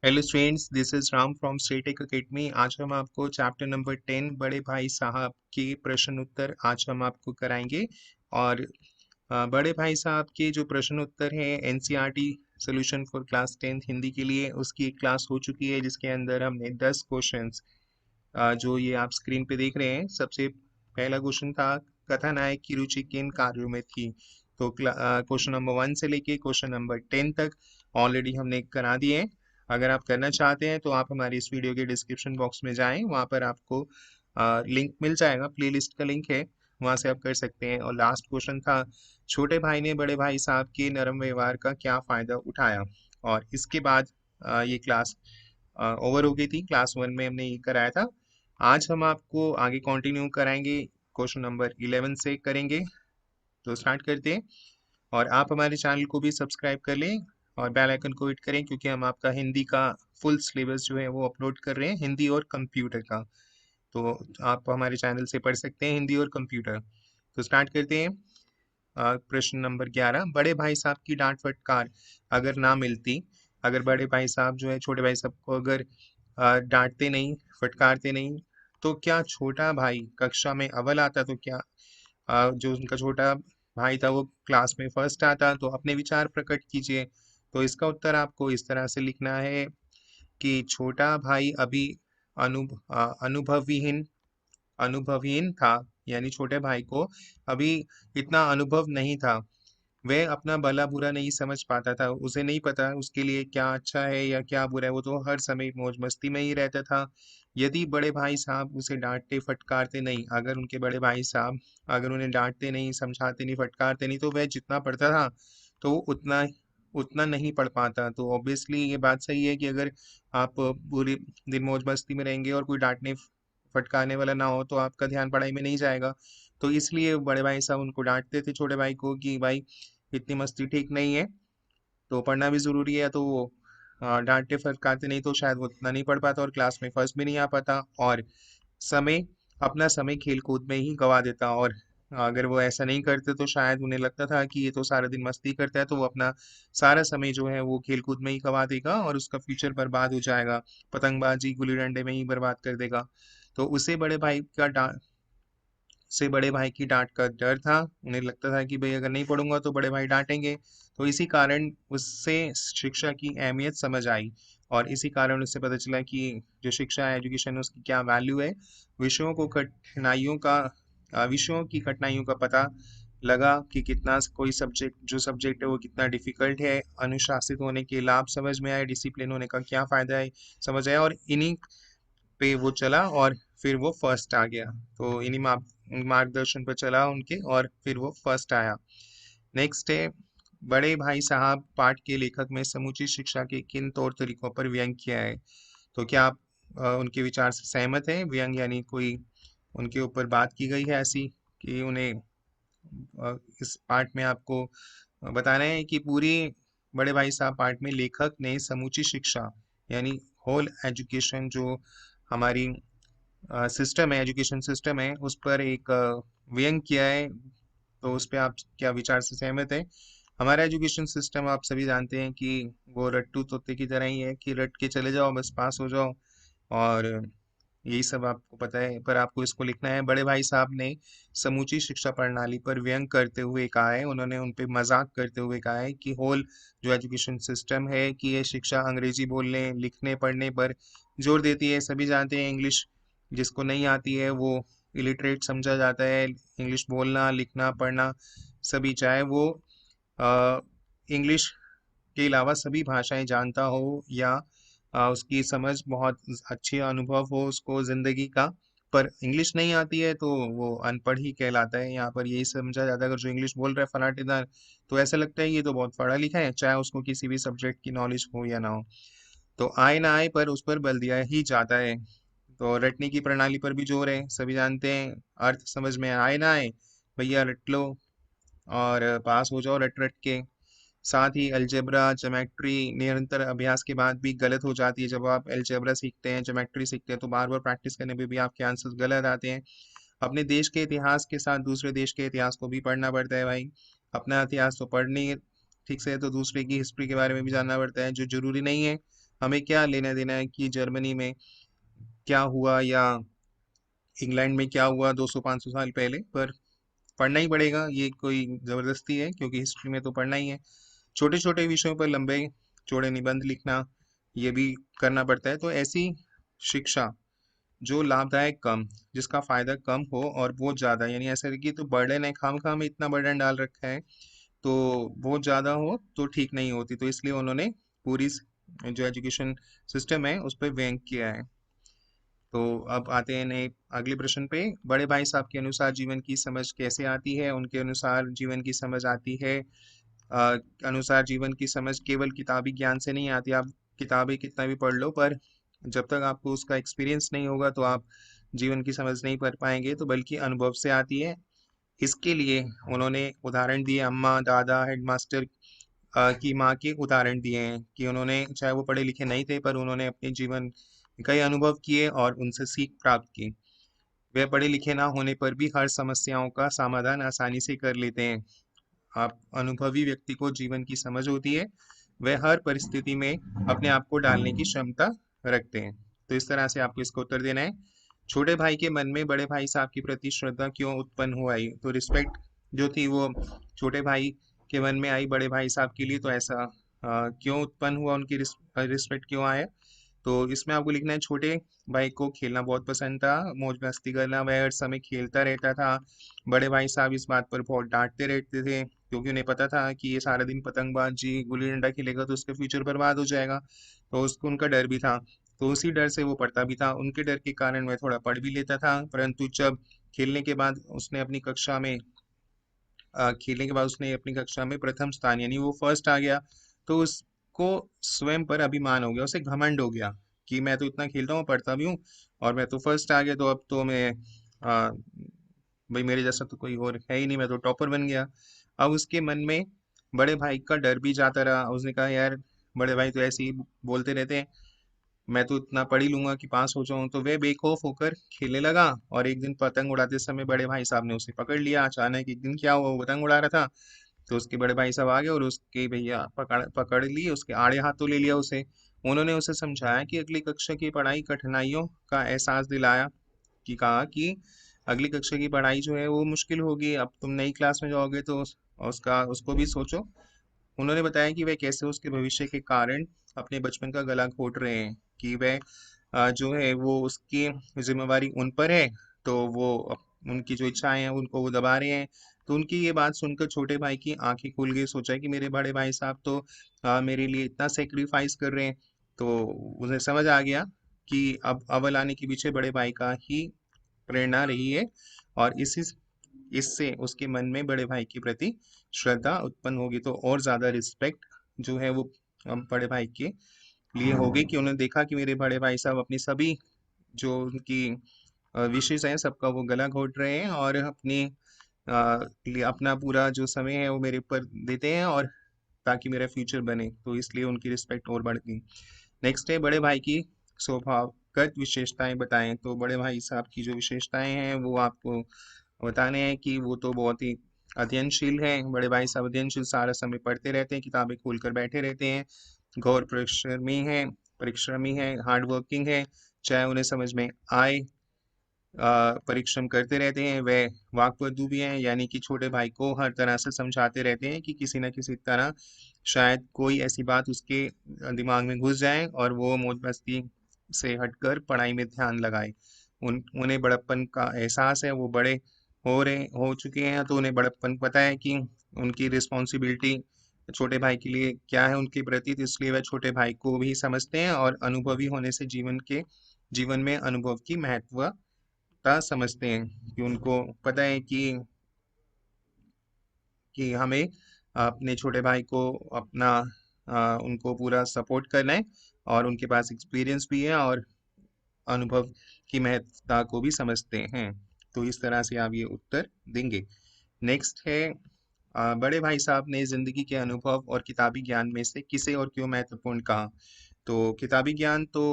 Hello students, this is Ram from स्टेटेक academy. आज हम आपको चैप्टर नंबर 10 बड़े भाई साहब के प्रश्न उत्तर आज हम आपको कराएंगे। और बड़े भाई साहब के जो प्रश्न उत्तर है NCERT solution for class 10th Hindi के लिए, उसकी एक क्लास हो चुकी है जिसके अंदर हमने 10 क्वेश्चंस जो ये आप स्क्रीन पे देख रहे हैं। सबसे पहला क्वेश्चन था, कथानायक की रुचि किन कार्यों में थी। तो क्वेश्चन नंबर 1 से लेके क्वेश्चन नंबर 10 तक ऑलरेडी हमने करा दिए हैं। अगर आप करना चाहते हैं तो आप हमारी इस वीडियो के डिस्क्रिप्शन बॉक्स में जाएं, वहाँ पर आपको लिंक मिल जाएगा, प्लेलिस्ट का लिंक है, वहाँ से आप कर सकते हैं। और लास्ट क्वेश्चन था, छोटे भाई ने बड़े भाई साहब के नरम व्यवहार का क्या फायदा उठाया। और इसके बाद ये क्लास ओवर हो गई थी। क्लास 1 में हमने ये कराया था। आज हम आपको आगे कंटिन्यू कराएंगे, क्वेश्चन नंबर 11 से करेंगे। तो स्टार्ट करते हैं। और आप हमारे चैनल को भी सब्सक्राइब कर लें और बेल आइकन को हिट करें, क्योंकि हम आपका हिंदी का फुल सिलेबस जो है वो अपलोड कर रहे हैं, हिंदी और कंप्यूटर का। तो आप हमारे चैनल से पढ़ सकते हैं हिंदी और कंप्यूटर। तो स्टार्ट करते हैं। प्रश्न नंबर 11, बड़े भाई साहब की डांट फटकार अगर ना मिलती, अगर बड़े भाई साहब जो है छोटे भाई साहब को अगर डांटते नहीं, फटकारते नहीं, तो क्या छोटा भाई कक्षा में अव्वल आता। तो क्या जो उनका छोटा भाई था वो क्लास में फर्स्ट आता। तो अपने विचार प्रकट कीजिए। तो इसका उत्तर आपको इस तरह से लिखना है कि छोटा भाई अभी अनुभवहीन अनुभवहीन था, यानी छोटे भाई को अभी इतना अनुभव नहीं था। वह अपना भला बुरा नहीं समझ पाता था, उसे नहीं पता उसके लिए क्या अच्छा है या क्या बुरा है, वो तो हर समय मौज मस्ती में ही रहता था। यदि बड़े भाई साहब उसे डांटते फटकारते नहीं, अगर उनके बड़े भाई साहब अगर उन्हें डांटते नहीं, समझाते नहीं, फटकारते नहीं, तो वह जितना पढ़ता था तो वो उतना उतना नहीं पढ़ पाता। तो ऑब्वियसली ये बात सही है कि अगर आप पूरे दिन मौज मस्ती में रहेंगे और कोई डांटने फटकारने वाला ना हो तो आपका ध्यान पढ़ाई में नहीं जाएगा। तो इसलिए बड़े भाई साहब उनको डांटते थे छोटे भाई को कि भाई इतनी मस्ती ठीक नहीं है, तो पढ़ना भी जरूरी है। तो वो डांटते फटकारते नहीं तो शायद वो उतना नहीं पढ़ पाता और क्लास में फर्स्ट भी नहीं आ पाता, और समय अपना समय खेल कूद में ही गवा देता। और अगर वो ऐसा नहीं करते तो शायद उन्हें लगता था कि ये तो सारा दिन मस्ती करता है, तो वो अपना सारा समय जो है वो खेल कूद में ही गवा देगा और उसका फ्यूचर बर्बाद हो जाएगा, पतंगबाजी गुल्ली डंडे में ही बर्बाद कर देगा। तो उसे बड़े भाई की डांट का डर था। उन्हें लगता था कि भाई अगर नहीं पढ़ूंगा तो बड़े भाई डांटेंगे। तो इसी कारण उससे शिक्षा की अहमियत समझ आई, और इसी कारण उससे पता चला कि जो शिक्षा है, एजुकेशन है, उसकी क्या वैल्यू है। विषयों को कठिनाइयों का विषयों की कठिनाइयों का पता लगा कि कितना कोई सब्जेक्ट है वो कितना डिफिकल्ट है। अनुशासित होने के लाभ समझ में आए, डिसिप्लिन होने का क्या फायदा है समझ आया, और इन्हीं पे वो चला और फिर वो फर्स्ट आ गया। तो इन्हीं मार्गदर्शन पर चला उनके और फिर वो फर्स्ट आया। नेक्स्ट है, बड़े भाई साहब पाठ के लेखक में समुचित शिक्षा के किन तौर तरीकों पर व्यंग किया है। तो क्या आप उनके विचार से सहमत हैं। व्यंग यानी कोई उनके ऊपर बात की गई है ऐसी कि उन्हें इस पाठ में आपको बताना है कि पूरी बड़े भाई साहब पाठ में लेखक ने समूची शिक्षा यानी होल एजुकेशन जो हमारी सिस्टम है, एजुकेशन सिस्टम है, उस पर एक व्यंग किया है। तो उस पे आप क्या विचार से सहमत है। हमारा एजुकेशन सिस्टम आप सभी जानते हैं कि वो रट्टू तोते की तरह ही है कि रट के चले जाओ बस पास हो जाओ, और यही सब आपको पता है। पर आपको इसको लिखना है। बड़े भाई साहब ने समूची शिक्षा प्रणाली पर व्यंग करते हुए कहा है, उन्होंने उन पे मजाक करते हुए कहा है कि होल जो एजुकेशन सिस्टम है कि ये शिक्षा अंग्रेजी बोलने लिखने पढ़ने पर जोर देती है। सभी जानते हैं इंग्लिश जिसको नहीं आती है वो इलिटरेट समझा जाता है। इंग्लिश बोलना लिखना पढ़ना सभी, चाहे वो इंग्लिश के अलावा सभी भाषाएं जानता हो या उसकी समझ बहुत अच्छी अनुभव हो उसको जिंदगी का, पर इंग्लिश नहीं आती है तो वो अनपढ़ ही कहलाता है। यहाँ पर यही समझा जाता है, अगर जो इंग्लिश बोल रहा है फलाटेदार, तो ऐसा लगता है ये तो बहुत पढ़ा लिखा है, चाहे उसको किसी भी सब्जेक्ट की नॉलेज हो या ना हो। तो आए ना आए पर उस पर बल दिया ही जाता है। तो रटने की प्रणाली पर भी जोर है, सभी जानते हैं। अर्थ समझ में आए ना आए, भैया रट लो और पास हो जाओ रट रट के। साथ ही अलजेब्रा ज्योमेट्री निरंतर अभ्यास के बाद भी गलत हो जाती है। जब आप अलजेब्रा सीखते हैं, ज्योमेट्री सीखते हैं, तो बार बार प्रैक्टिस करने पे भी आपके आंसर्स गलत आते हैं। अपने देश के इतिहास के साथ दूसरे देश के इतिहास को भी पढ़ना पड़ता है भाई। अपना इतिहास तो पढ़ नहीं ठीक से, तो दूसरे की हिस्ट्री के बारे में भी जानना पड़ता है, जो जरूरी नहीं है। हमें क्या लेना देना है कि जर्मनी में क्या हुआ या इंग्लैंड में क्या हुआ 200-500 साल पहले, पर पढ़ना ही पड़ेगा, ये कोई जबरदस्ती है क्योंकि हिस्ट्री में तो पढ़ना ही है। छोटे छोटे विषयों पर लंबे चौड़े निबंध लिखना, ये भी करना पड़ता है। तो ऐसी शिक्षा जो लाभदायक कम, जिसका फायदा कम हो और बहुत ज्यादा, यानी ऐसा है कि तो बर्डन है, खाम खाम इतना बर्डन डाल रखा है, तो बहुत ज़्यादा हो तो ठीक नहीं होती। तो इसलिए उन्होंने पूरी जो एजुकेशन सिस्टम है उस पर व्यंग किया है। तो अब आते हैं नए अगले प्रश्न पे। बड़े भाई साहब के अनुसार जीवन की समझ कैसे आती है? उनके अनुसार जीवन की समझ आती है, अ, अनुसार जीवन की समझ केवल किताबी ज्ञान से नहीं आती। आप किताबें कितना भी पढ़ लो, पर जब तक आपको उसका एक्सपीरियंस नहीं होगा तो आप जीवन की समझ नहीं पढ़ पाएंगे, तो बल्कि अनुभव से आती है। इसके लिए उन्होंने उदाहरण दिए, अम्मा, दादा, हेडमास्टर की माँ के उदाहरण दिए हैं कि उन्होंने, चाहे वो पढ़े लिखे नहीं थे, पर उन्होंने अपने जीवन में कई अनुभव किए और उनसे सीख प्राप्त की। वे पढ़े लिखे ना होने पर भी हर समस्याओं का समाधान आसानी से कर लेते हैं। आप अनुभवी व्यक्ति को जीवन की समझ होती है, वह हर परिस्थिति में अपने आप को डालने की क्षमता रखते हैं। तो इस तरह से आपको इसका उत्तर देना है। छोटे भाई के मन में बड़े भाई साहब के प्रति श्रद्धा क्यों उत्पन्न हो आई? तो रिस्पेक्ट जो थी वो छोटे भाई के मन में आई बड़े भाई साहब के लिए, तो ऐसा क्यों उत्पन्न हुआ, उनकी रिस्पेक्ट क्यों आया? तो इसमें आपको लिखना है, छोटे भाई को खेलना बहुत पसंद था, मौज मस्ती करना, वह हर समय खेलता रहता था। बड़े भाई साहब इस बात पर बहुत डांटते रहते थे क्योंकि उन्हें पता था कि ये सारा दिन पतंगबाजी गुल्ली डंडा खेलेगा तो उसका फ्यूचर बर्बाद हो जाएगा। तो उसको उनका डर भी था, तो उसी डर से वो पढ़ता भी था। उनके डर के कारण वह थोड़ा पढ़ भी लेता था, परंतु जब खेलने के बाद उसने अपनी कक्षा में खेलने के बाद उसने अपनी कक्षा में प्रथम स्थान, यानी वो फर्स्ट आ गया, तो उसको स्वयं पर अभिमान हो गया, उसे घमंड हो गया कि मैं तो इतना खेलता हूँ, पढ़ता भी हूँ, और मैं तो फर्स्ट आ गया, तो अब तो मैं आ, भाई मेरे जैसा तो कोई और है ही नहीं, मैं तो टॉपर बन गया। अब उसके मन में बड़े भाई का डर भी जाता रहा। उसने कहा यार, बड़े भाई तो ऐसे ही बोलते रहते हैं, मैं तो इतना पढ़ ही लूंगा कि पास हो जाऊं। तो वह बेखौफ होकर खेलने लगा, और एक दिन पतंग उड़ाते समय बड़े भाई साहब ने उसे पकड़ लिया। अचानक एक दिन क्या हुआ, वो पतंग उड़ा रहा था, तो उसके बड़े भाई साहब आ गए और उसके भैया पकड़ पकड़ ली, उसके आड़े हाथों ले लिया उसे। उन्होंने उसे समझाया कि अगली कक्षा की पढ़ाई कठिनाइयों का एहसास दिलाया, कि कहा कि अगली कक्षा की पढ़ाई जो है वो मुश्किल होगी, अब तुम नई क्लास में जाओगे तो उसका उसको भी सोचो। उन्होंने बताया कि वे कैसे उसके भविष्य के कारण अपने बचपन का गला घोट रहे हैं, कि वह जो है वो उसकी जिम्मेवारी उन पर है, तो वो उनकी जो इच्छाएं हैं उनको वो दबा रहे हैं। तो उनकी ये बात सुनकर छोटे भाई की आंखें खुल गई, सोचा कि मेरे बड़े भाई साहब तो मेरे लिए इतना सेक्रीफाइस कर रहे हैं। तो उन्हें समझ आ गया कि अब अव्वल आने के पीछे बड़े भाई का ही प्रेरणा रही है, और इसी इससे उसके मन में बड़े भाई के प्रति श्रद्धा उत्पन्न होगी, तो और ज्यादा रिस्पेक्ट जो है वो बड़े भाई के लिए होगी, कि उन्होंने देखा कि मेरे बड़े भाई साहब अपनी सभी जो उनकी विशेष हैं सबका वो गला घोट रहे हैं, और अपनी लिए अपना पूरा जो समय है वो मेरे ऊपर देते हैं, और ताकि मेरा फ्यूचर बने, तो इसलिए उनकी रिस्पेक्ट और बढ़ गई। नेक्स्ट है, बड़े भाई की स्वभावगत विशेषताएं बताएं। तो बड़े भाई साहब की जो विशेषताएं हैं वो आपको बताने हैं कि वो तो बहुत ही अध्ययनशील हैं। बड़े भाई साहब अध्ययनशील, सारा समय पढ़ते रहते हैं, किताबें खोलकर बैठे रहते हैं। घोर परिश्रमी है, हार्ड वर्किंग है, चाहे उन्हें समझ में आए परिश्रम करते रहते हैं। वह वाकपटु भी हैं, यानी कि छोटे भाई को हर तरह से समझाते रहते हैं कि किसी न किसी तरह शायद कोई ऐसी बात उसके दिमाग में घुस जाए और वो मौज मस्ती से हटकर पढ़ाई में ध्यान लगाए। उन्हें बड़प्पन का एहसास है, वो बड़े हो चुके हैं, तो उन्हें बड़प्पन पता है कि उनकी रिस्पॉन्सिबिलिटी छोटे भाई के लिए क्या है उनके प्रति, तो इसलिए वह छोटे भाई को भी समझते हैं, और अनुभवी होने से जीवन में अनुभव की महत्वता समझते हैं, कि उनको पता है कि हमें अपने छोटे भाई को अपना उनको पूरा सपोर्ट करना है, और उनके पास एक्सपीरियंस भी है, और अनुभव की महत्वता को भी समझते हैं। तो इस तरह से आप ये उत्तर देंगे। नेक्स्ट है, बड़े भाई साहब ने जिंदगी के अनुभव और किताबी ज्ञान में से किसे और क्यों महत्वपूर्ण कहा? तो किताबी ज्ञान तो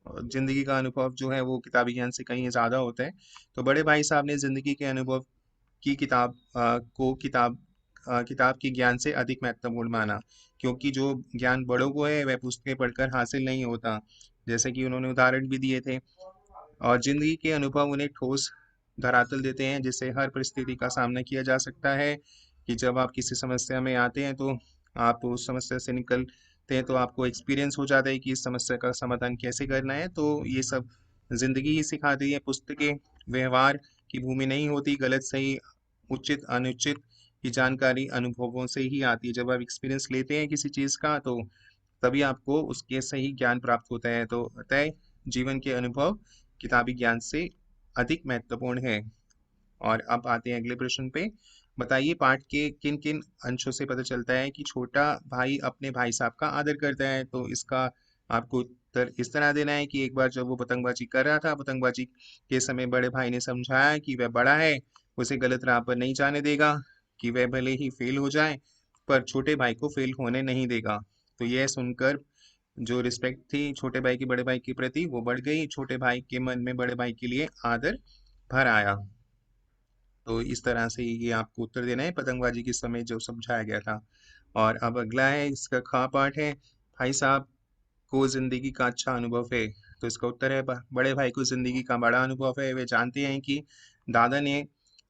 जिंदगी का अनुभव जो है वो किताबी ज्ञान से कहीं ज्यादा होता है। तो बड़े भाई साहब ने जिंदगी के अनुभव की किताब को किताब किताब के ज्ञान से अधिक महत्वपूर्ण माना, क्योंकि जो ज्ञान बड़ों को है वह पुस्तकें पढ़कर हासिल नहीं होता, जैसे कि उन्होंने उदाहरण भी दिए थे। और जिंदगी के अनुभव उन्हें ठोस धरातल देते हैं, जिससे हर परिस्थिति का सामना किया जा सकता है। कि जब आप किसी समस्या में आते हैं तो आप उस समस्या से निकलते हैं तो आपको एक्सपीरियंस हो जाता है कि इस समस्या का समाधान कैसे करना है। तो ये सब जिंदगी ही सिखाती है। पुस्तकें व्यवहार की भूमि नहीं होती। गलत सही उचित अनुचित की जानकारी अनुभवों से ही आती है। जब आप एक्सपीरियंस लेते हैं किसी चीज का तो तभी आपको उसके सही ज्ञान प्राप्त होता है। तो अतः जीवन के अनुभव किताबी ज्ञान से अधिक महत्वपूर्ण है। और अब आते हैं अगले प्रश्न पे। बताइए पाठ के किन किन अंशों से पता चलता है कि छोटा भाई अपने भाई साहब का आदर करता है। तो इसका आपको उत्तर इस तरह देना है कि एक बार जब वो पतंगबाजी कर रहा था, पतंगबाजी के समय बड़े भाई ने समझाया कि वह बड़ा है, उसे गलत राह पर नहीं जाने देगा, कि वह भले ही फेल हो जाए पर छोटे भाई को फेल होने नहीं देगा। तो यह सुनकर जो रिस्पेक्ट थी छोटे भाई की बड़े भाई के प्रति वो बढ़ गई। छोटे भाई के मन में बड़े भाई के लिए आदर भर आया। तो इस तरह से ये आपको उत्तर देना है पतंगबाजी के समय जो समझाया गया था। और अब अगला है, इसका खा पाठ है। भाई साहब को जिंदगी का अच्छा अनुभव है। तो इसका उत्तर है बड़े भाई को जिंदगी का बड़ा अनुभव है। वे जानते हैं कि दादा ने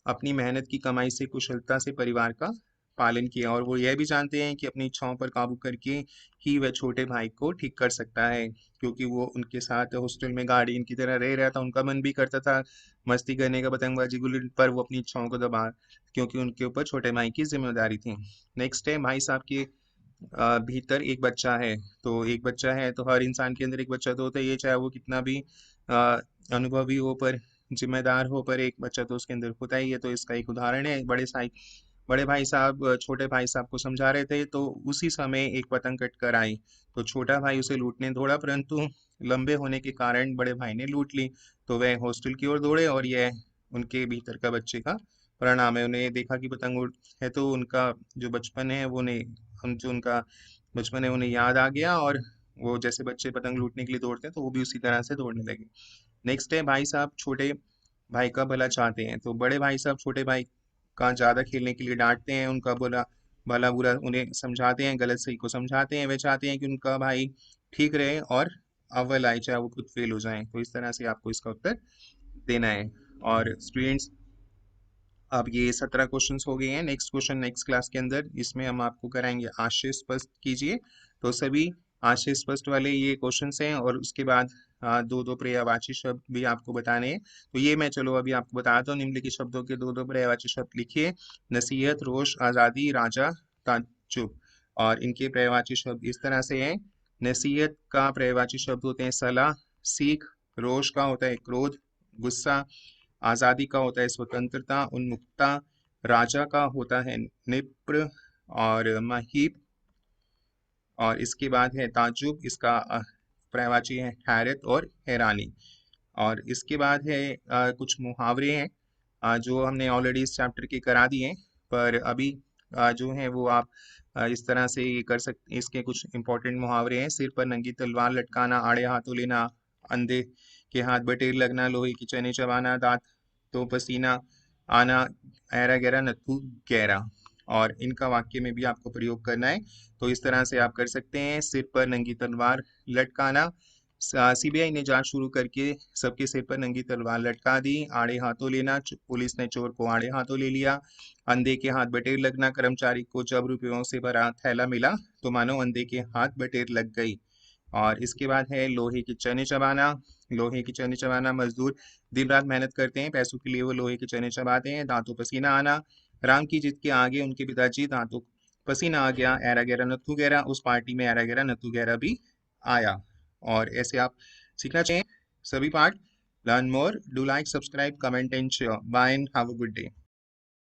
अपनी मेहनत की कमाई से कुशलता से परिवार का पालन किया, और वो यह भी जानते हैं कि अपनी इच्छाओं पर काबू करके ही वह छोटे भाई को ठीक कर सकता है। क्योंकि वो उनके साथ हॉस्टल में गार्डियन की तरह रह रहा था, उनका मन भी करता था मस्ती करने का, पतंगबाजी गुल्ली, पर वो अपनी इच्छाओं को दबा, क्योंकि उनके ऊपर छोटे भाई की जिम्मेदारी थी। नेक्स्ट है, भाई साहब के भीतर एक बच्चा है। तो एक बच्चा है तो हर इंसान के अंदर एक बच्चा तो होता ही है, चाहे वो कितना भी अनुभवी हो पर जिम्मेदार हो, पर एक बच्चा तो उसके अंदर होता ही है। तो इसका एक उदाहरण है, बड़े भाई साहब छोटे भाई साहब को समझा रहे थे तो उसी समय एक पतंग कट कर आई। तो छोटा भाई उसे लूटने दौड़ा, परंतु लंबे होने के कारण बड़े भाई ने लूट ली। तो वह हॉस्टल की ओर दौड़े, और यह उनके भीतर का बच्चे का परिणाम है। उन्हें देखा कि पतंग उड़ है तो उनका जो बचपन है वो ने हम जो उनका बचपन है उन्हें याद आ गया, और वो जैसे बच्चे पतंग लूटने के लिए दौड़ते हैं तो वो भी उसी तरह से दौड़ने लगे। नेक्स्ट है, भाई साहब छोटे भाई का भला चाहते हैं। तो बड़े भाई साहब छोटे भाई का ज्यादा खेलने के लिए डांटते हैं, उनका बुरा भला बुरा उन्हें समझाते हैं, गलत सही को समझाते हैं। वे चाहते हैं कि उनका भाई ठीक रहे और अव्वल आए, चाहे वो खुद फेल हो जाए। तो इस तरह से आपको इसका उत्तर देना है। और स्टूडेंट्स, अब ये 17 क्वेश्चंस हो गए हैं। नेक्स्ट क्वेश्चन नेक्स्ट क्लास के अंदर, इसमें हम आपको कराएंगे आशय स्पष्ट कीजिए। तो सभी आशय स्पष्ट वाले ये क्वेश्चंस हैं, और उसके बाद दो दो पर्यायवाची शब्द भी आपको बताने हैं। तो ये मैं चलो अभी आपको बताता हूँ। निम्नलिखित शब्दों के दो दो पर्यायवाची शब्द लिखिए। नसीहत, रोष, आजादी, राजा, ताज्जुब। और इनके पर्यायवाची शब्द इस तरह से हैं। नसीहत का पर्यायवाची शब्द होते हैं सलाह, सीख। रोष का होता है क्रोध, गुस्सा। आजादी का होता है स्वतंत्रता, उन्मुक्तता। राजा का होता है निप्र और महीप। और इसके बाद है ताज्जुब, इसका पर्यायवाची है हैरत और हैरानी। और इसके बाद है कुछ मुहावरे हैं जो हमने ऑलरेडी इस चैप्टर के करा दिए हैं, पर अभी जो है वो आप इस तरह से ये कर सकते। इसके कुछ इंपॉर्टेंट मुहावरे हैं। सिर पर नंगी तलवार लटकाना, आड़े हाथों लेना, अंधे के हाथ बटेर लगना, लोहे की चने चबाना, दांत तो पसीना आना, ऐरा गहरा नत्थु गहरा। और इनका वाक्य में भी आपको प्रयोग करना है। तो इस तरह से आप कर सकते हैं। सिर पर नंगी तलवार लटकाना, सीबीआई ने जांच शुरू करके सबके सिर पर नंगी तलवार लटका दी। आड़े हाथों लेना, पुलिस ने चोर को आड़े हाथों ले लिया। अंधे के हाथ बटेर लगना, कर्मचारी को जब रुपयों से भरा थैला मिला तो मानो अंधे के हाथ बटेर लग गई। और इसके बाद है लोहे की चने चबाना। लोहे की चने चबाना, मजदूर दिन रात मेहनत करते हैं, पैसों के लिए वो लोहे के चने चबाते हैं। दांतों पसीना आना, राम की जिद के आगे उनके पिताजी दांतों पसीना आ गया। ऐरा गहरा नत्थु गहरा, उस पार्टी में ऐरा गहरा नत्थु गहरा भी आया। और ऐसे आप सीखना चाहिए सभी part. Learn more, do like, subscribe, comment and share. Bye and have a good day.